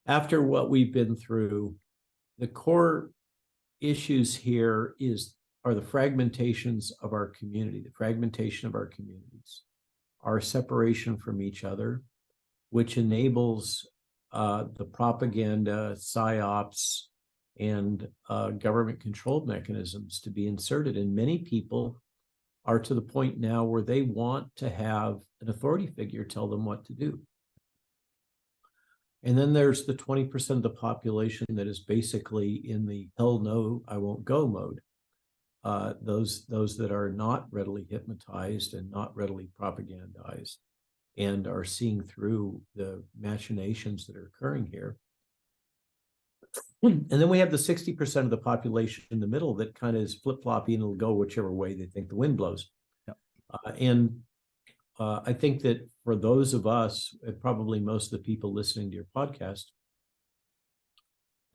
after what we've been through, the core issues here are the fragmentations of our community, the fragmentation of our communities, our separation from each other, which enables the propaganda, psyops, and government control mechanisms to be inserted. And many people are to the point now where they want to have an authority figure tell them what to do. And then there's the 20% of the population that is basically in the hell no, I won't go mode. Those that are not readily hypnotized and not readily propagandized and are seeing through the machinations that are occurring here. And then we have the 60% of the population in the middle that kind of is flip-floppy and it'll go whichever way they think the wind blows. Yep. I think that for those of us, probably most of the people listening to your podcast,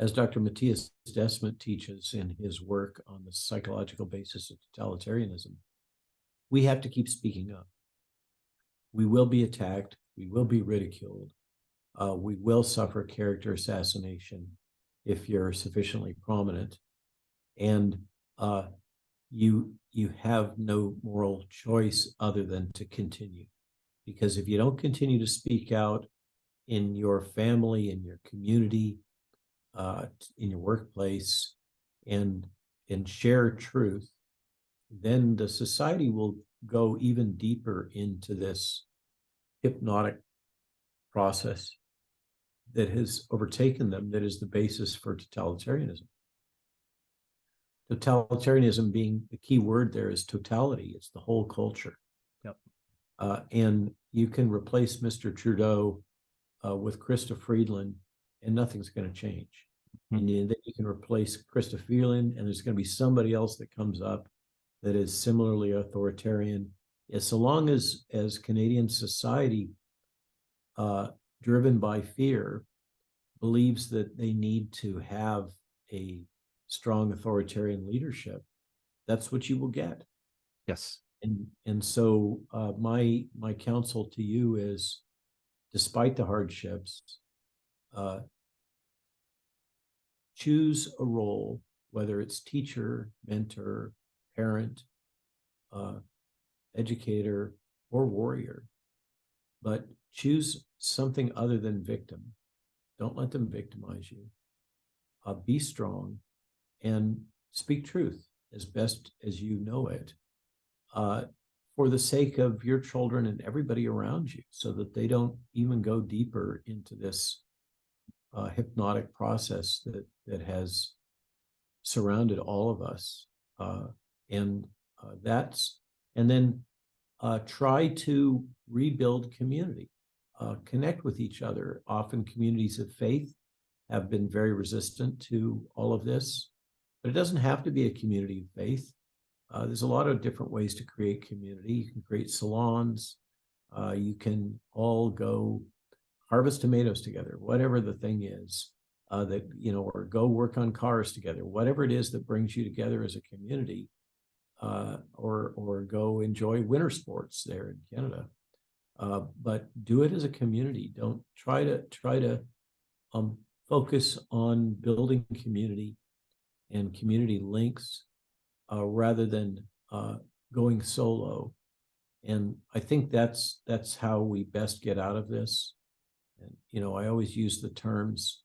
as Dr. Matthias Desmet teaches in his work on the psychological basis of totalitarianism, we have to keep speaking up. We will be attacked. We will be ridiculed. We will suffer character assassination if you're sufficiently prominent. And you have no moral choice other than to continue. Because if you don't continue to speak out in your family, in your community, in your workplace, and share truth, then the society will go even deeper into this hypnotic process that has overtaken them, that is the basis for totalitarianism. Totalitarianism being the key word there is totality. It's the whole culture. Yep. And you can replace Mr. Trudeau with Krista Friedland, and nothing's going to change. Mm-hmm. And then you can replace Krista Friedland, and there's going to be somebody else that comes up that is similarly authoritarian. So long as Canadian society, driven by fear, believes that they need to have a strong authoritarian leadership, that's what you will get. Yes. And so my counsel to you is, despite the hardships, choose a role, whether it's teacher, mentor, parent, educator, or warrior, but choose something other than victim. Don't let them victimize you. Be strong and speak truth as best as you know it, for the sake of your children and everybody around you, so that they don't even go deeper into this hypnotic process that has surrounded all of us. And then try to rebuild community, connect with each other. Often communities of faith have been very resistant to all of this, but it doesn't have to be a community of faith. There's a lot of different ways to create community. You can create salons. You can all go harvest tomatoes together, whatever the thing is, or go work on cars together, whatever it is that brings you together as a community, or go enjoy winter sports there in Canada. But do it as a community. Don't try to focus on building community and community links rather than going solo. And I think that's how we best get out of this. And I always use the terms,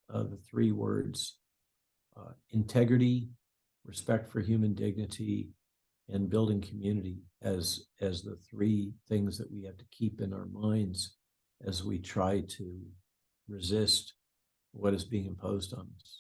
the three words: integrity, respect for human dignity, and building community as the three things that we have to keep in our minds as we try to resist what is being imposed on us.